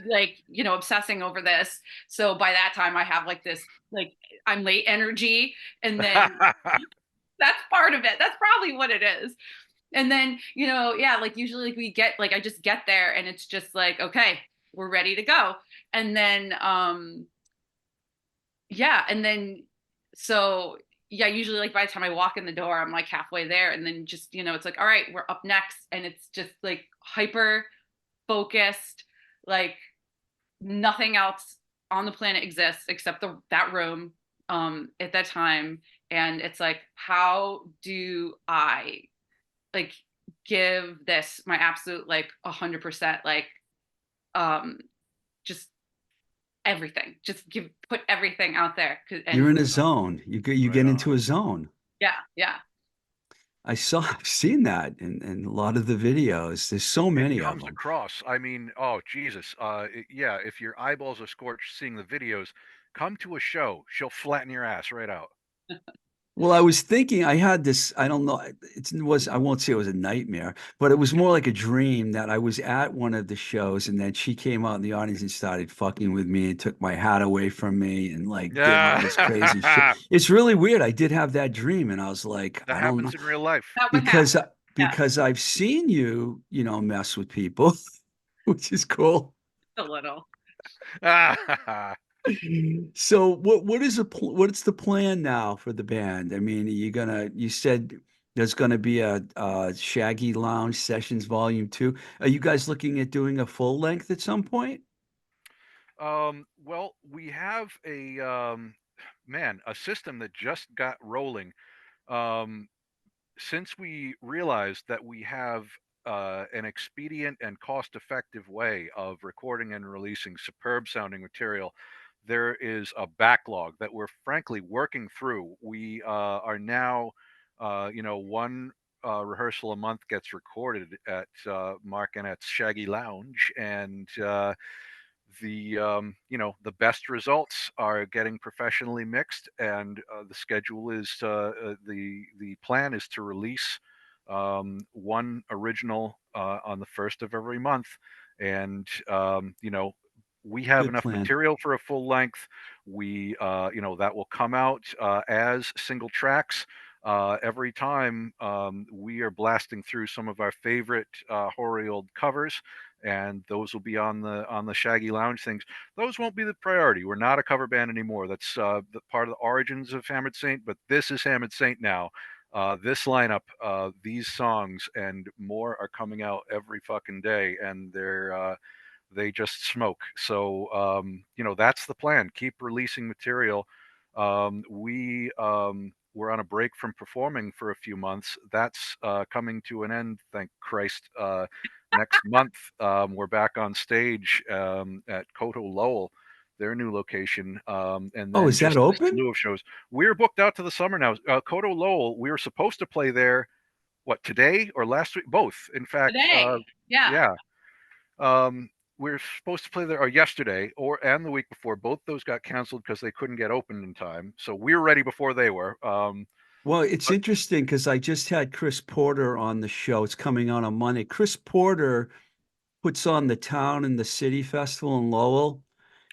like obsessing over this. So by that time I have like this like I'm late energy, and then that's part of it. That's probably what it is. And then yeah, like usually like we get like I just get there and it's just like, okay, we're ready to go. And then yeah, and then so yeah, usually like by the time I walk in the door I'm like halfway there, and then just it's like, all right, we're up next, and it's just like hyper focused, like nothing else on the planet exists except that room at that time. And it's like, how do I like give this my absolute like 100% like um just everything, just put everything out there. You're And in a zone. You Right get on. into a zone. yeah, yeah. I've seen that in a lot of the videos. There's so It many of comes them. across. I mean, oh Jesus. Yeah. If your eyeballs are scorched seeing the videos, come to a show. She'll flatten your ass right out. Well, I was thinking I had this, I don't know, I won't say it was a nightmare, but it was more like a dream that I was at one of the shows, and then she came out in the audience and started fucking with me and took my hat away from me and like did all Yeah. this crazy shit. It's really weird. I did have that dream, and I was like, That I don't know, happens in real life. That would happen. because Yeah, because I've seen you, mess with people, which is cool. a little. So what's the plan now for the band? I mean, you said there's gonna be a Shaggy Lounge Sessions Volume 2. Are you guys looking at doing a full length at some point? Well, we have a man, a system that just got rolling. um, since we realized that we have an expedient and cost-effective way of recording and releasing superb sounding material, there is a backlog that we're frankly working through. We are now, one rehearsal a month gets recorded at Mark Annett's Shaggy Lounge, and the best results are getting professionally mixed, and the schedule is the plan is to release one original on the first of every month. And we have Good enough plan. material for a full length. We that will come out as single tracks every time. We are blasting through some of our favorite hoary old covers, and those will be on the Shaggy Lounge things. Those won't be the priority. We're not a cover band anymore. That's the part of the origins of Hammered Saint, but this is Hammered Saint now. This lineup, these songs and more are coming out every fucking day, and they just smoke. So that's the plan. Keep releasing material. We're on a break from performing for a few months. That's coming to an end, thank Christ. Next month, we're back on stage at Koto Lowell, their new location, and Oh, then is that just a open? slew of shows. We're booked out to the summer now. Koto Lowell, we were supposed to play there, what, today or last week? Both, in fact. Today. Yeah. Yeah. We were supposed to play there or yesterday and the week before. Both those got canceled because they couldn't get open in time. So we were ready before they were. Well, it's But interesting because I just had Chris Porter on the show. It's coming out on Monday. Chris Porter puts on the Town and the City Festival in Lowell,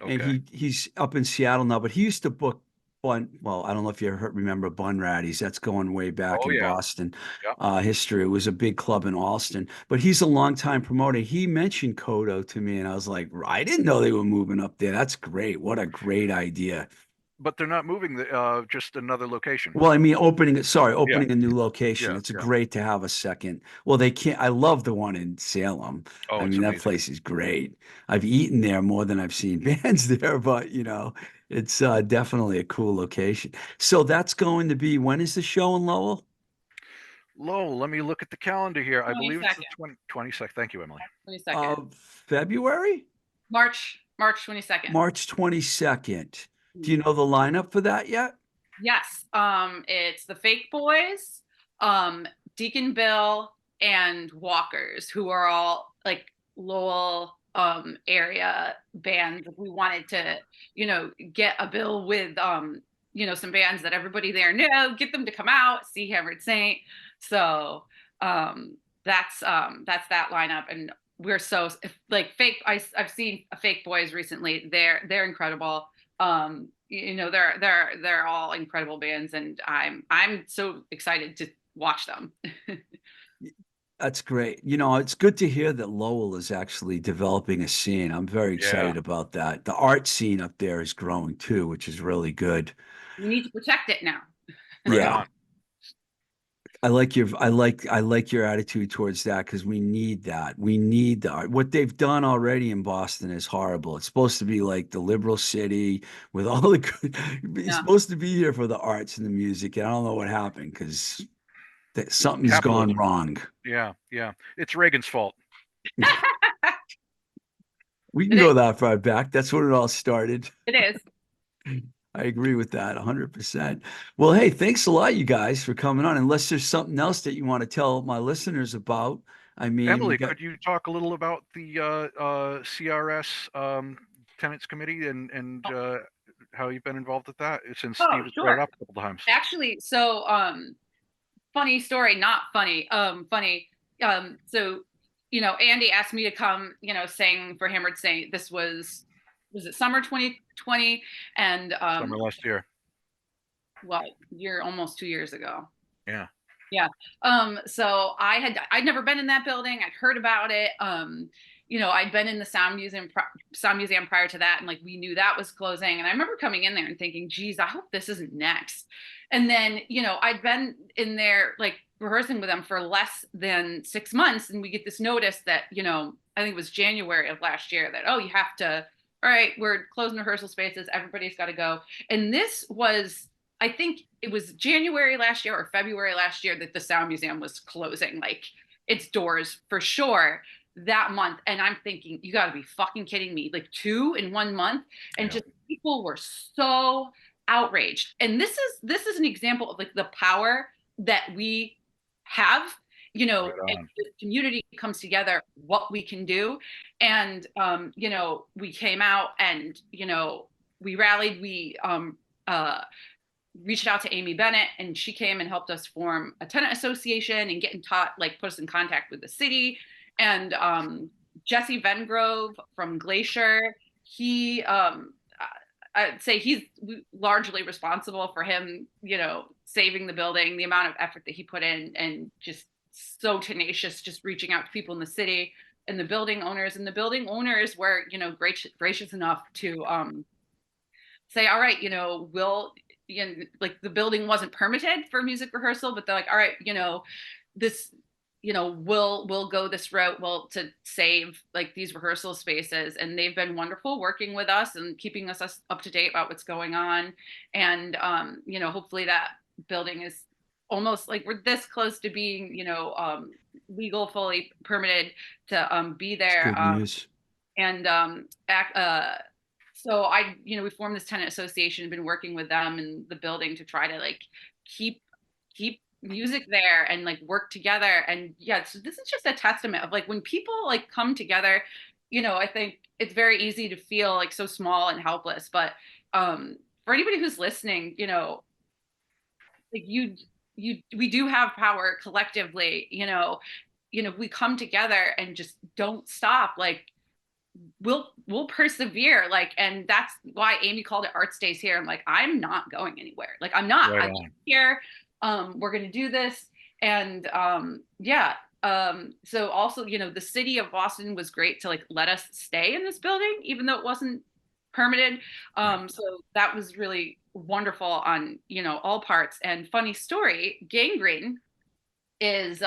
and okay. he's up in Seattle now. But he used to book Bun. Well, I don't know if you ever remember Bun Ratties. That's going way back Oh in yeah. Boston Yeah. history. It was a big club in Allston. But he's a longtime promoter. He mentioned Kodo to me, and I was like, I didn't know they were moving up there. That's great. What a great idea. But they're not moving. Just another location. Well, I mean, Yeah. opening a new location. Yeah. It's Yeah. great to have a second. Well, they can't. I love the one in Salem. Oh, I it's mean, that amazing. place is great. I've eaten there more than I've seen bands there, but it's definitely a cool location. So that's going to be, when is the show in Lowell? Lowell, let me look at the calendar here. I believe it's the 22nd. 22nd. Thank you, Emily. 22nd. Of February? March 22nd. March 22nd. Do you know the lineup for that yet? Yes. It's the Fake Boys, Deacon Bill, and Walkers, who are all like Lowell area bands. If we wanted to, get a bill with some bands that everybody there knew, get them to come out, see Hammered Saint. So that's that lineup. And we're so like fake. I've seen Fake Boys recently. They're incredible. They're all incredible bands, and I'm so excited to watch them. That's great. It's good to hear that Lowell is actually developing a scene. I'm very Yeah. excited about that. The art scene up there is growing too, which is really good. We need to protect it now. Right Yeah. on. I like your attitude towards that because we need that. We need the art. What they've done already in Boston is horrible. It's supposed to be like the liberal city with all the good. It's Yeah. supposed to be here for the arts and the music, and I don't know what happened because something's gone Capitalism. wrong. Yeah. Yeah. It's Reagan's fault. We can It go is. that far back. That's when it all started. It is. I agree with that 100%. Well, hey, thanks a lot, you guys, for coming on. Unless there's something else that you want to tell my listeners about. I mean, we Emily, got, could you talk a little about the CRS tenants committee and how you've been involved with that since Oh, Steve has brought it sure. up a couple times? Actually, so funny story, not funny. Funny. So Andy asked me to come, sing for Hammered Saint. This was it summer 2020, and Summer last year. well, year almost 2 years ago. Yeah. Yeah. So I'd never been in that building. I'd heard about it. I'd been in the sound museum prior to that, and like we knew that was closing. And I remember coming in there and thinking, geez, I hope this isn't next. And then, I'd been in there like rehearsing with them for less than 6 months, and we get this notice that, I think it was January of last year that, oh, you have to, all right, we're closing rehearsal spaces, everybody's got to go. And this was I think it was January last year or February last year that the Sound Museum was closing like its doors for sure that month. And I'm thinking, you got to be fucking kidding me. Like 2 in 1 month. And Yeah. just people were so outraged. And this is an example of like the power that we have, you know, Right if on. the community comes together, what we can do. And, you know, we came out and, you know, we rallied, we, reached out to Amy Bennett and she came and helped us form a tenant association and get in like put us in contact with the city. And Jesse Vengrove from Glacier, he I'd say he's largely responsible for him, you know, saving the building, the amount of effort that he put in and just so tenacious, just reaching out to people in the city and the building owners. And the building owners were, you know, gracious enough to say, all right, you know, we'll, you know, like the building wasn't permitted for music rehearsal, but they're like, all right, you know, this, you know, we'll go this route, well, to save like these rehearsal spaces. And they've been wonderful working with us and keeping us up to date about what's going on. And, you know, hopefully that building is almost like we're this close to being, you know, legal, fully permitted to be It's there. good news. And so you know, we formed this tenant association, been working with them in the building to try to like keep music there and like work together. And yeah, so this is just a testament of like when people like come together, you know, I think it's very easy to feel like so small and helpless. But for anybody who's listening, you know, like we do have power collectively, you know, we come together and just don't stop. Like we'll persevere, like, and that's why Amy called it Art Stays Here. I'm like, I'm not going anywhere, like I'm not. Right I'm on. here. We're gonna do this. And yeah, so also, you know, the city of Boston was great to like let us stay in this building even though it wasn't permitted. So that was really wonderful on, you know, all parts. And funny story, Gangrene is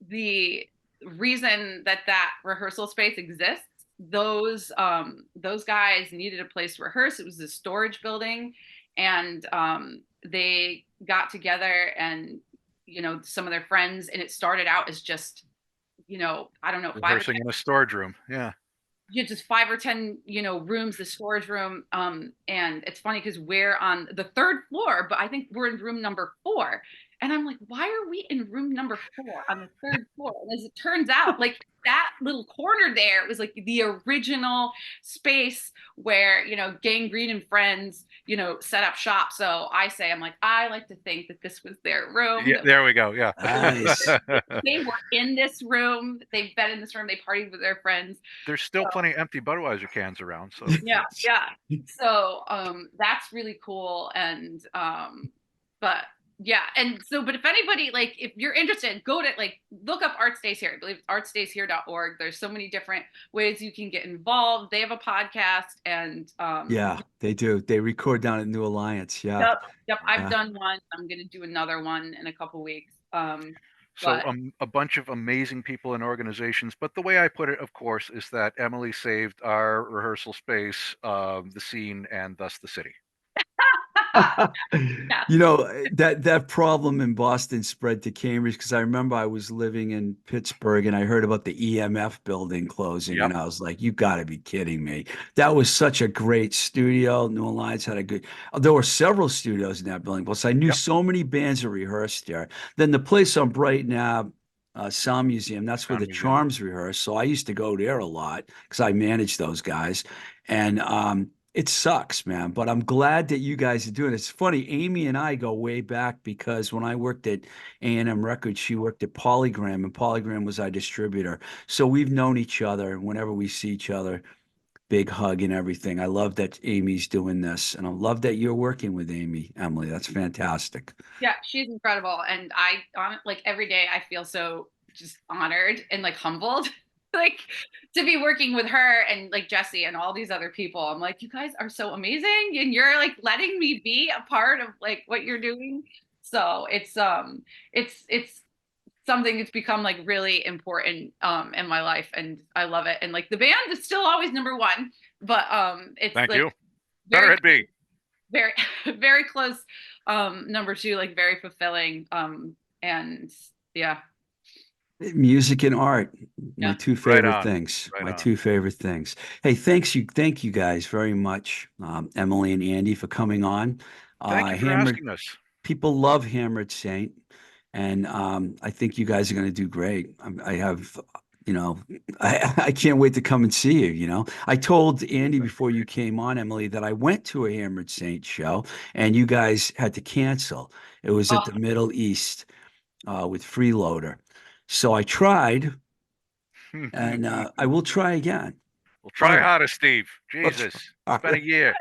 the reason that rehearsal space exists. Those guys needed a place to rehearse. It was a storage building, and they got together and, you know, some of their friends, and it started out as just, you know, I don't know, Rehearsing in a storage room. Yeah. just 5 or 10, you know, rooms, the storage room. And it's funny because we're on the 3rd floor, but I think we're in room number 4. And I'm like, why are we in room number 4 on the 3rd floor? And as it turns out, like that little corner there was like the original space where, you know, Gangrene and friends, you know, set up shop. So I'm like, I like to think that this was their room. Yeah, there we go. Yeah. Nice. They were in this room. They've been in this room. They partied with their friends. There's still plenty of empty Budweiser cans around. So Yeah. So that's really cool. And but yeah, and so but if anybody, like if you're interested, go to like look up Art Stays Here. I believe it's artstayshere.org. There's so many different ways you can get involved. They have a podcast, and Yeah, they do. They record down at New Alliance. Yeah. yep, I've done one. I'm gonna do another one in a couple weeks. So But a bunch of amazing people and organizations. But the way I put it, of course, is that Emily saved our rehearsal space, the scene, and thus the city. yeah. You know, that problem in Boston spread to Cambridge because I remember I was living in Pittsburgh and I heard about the EMF building closing, Yep. and I was like, you got to be kidding me. That was such a great studio. New Alliance had a good, there were several studios in that building. Plus, I knew Yep. so many bands that rehearsed there. Then the place on Brighton Ave, Sound Museum, that's where Sound the Museum. Charms rehearse. So I used to go there a lot because I managed those guys. And it sucks, man, but I'm glad that you guys are doing it. It's funny, Amy and I go way back because when I worked at A&M Records, she worked at Polygram, and Polygram was our distributor. So we've known each other. Whenever we see each other, big hug and everything. I love that Amy's doing this, and I love that you're working with Amy, Emily. That's fantastic. Yeah, she's incredible. And like every day I feel so just honored and like humbled, like to be working with her and like Jesse and all these other people. I'm like, you guys are so amazing. And you're like letting me be a part of like what you're doing. So it's something that's become like really important in my life. And I love it. And like the band is still always number 1, but it's Thank like you. Better it be. very very close Number two, like very fulfilling. And yeah, Music and art, my yeah. two Right favorite on. things. Right My on. two favorite things. Hey, thank you guys very much, Emily and Andy, for coming on. Thank you for Hammered asking us. people love Hammered Saint, and I think you guys are going to do great. I have, you know, I can't wait to come and see you. I told Andy That's before you great. came on, Emily, that I went to a Hammered Saint show, and you guys had to cancel. It was at Oh, the Middle East with Freeloader. So I tried, and I will try again. We'll All try right. harder, Steve. Let's Jesus, it's been a try. year.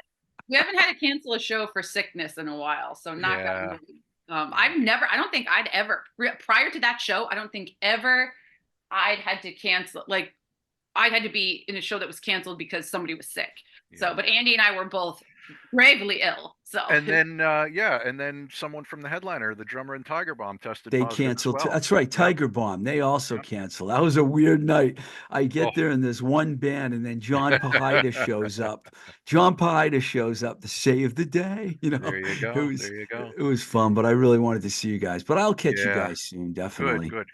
we haven't had to cancel a show for sickness in a while, so knock on Yeah. wood. Yeah. I don't think I'd ever, prior to that show, I don't think ever I'd had to cancel, like, I had to be in a show that was canceled because somebody was sick. So, Yeah. but Andy and I were both gravely ill. So, And then, yeah, and then someone from the headliner, the drummer in Tiger Bomb, tested They positive as canceled. well. That's right. Yep. Tiger Bomb. They also Yep. canceled. That was a weird night. I Oh. get there and there's one band, and then John Pahida shows up. John Pahida shows up to save the day. There you It go. was There you go. it was fun, but I really wanted to see you guys. But I'll catch you Yeah. guys soon, Good. definitely. Good.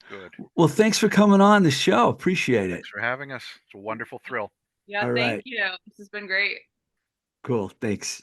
Good. Well, thanks for coming on the show. Appreciate it. Thanks for having us. It's a wonderful thrill. yeah, All thank right. you. This has been great. Cool. Thanks.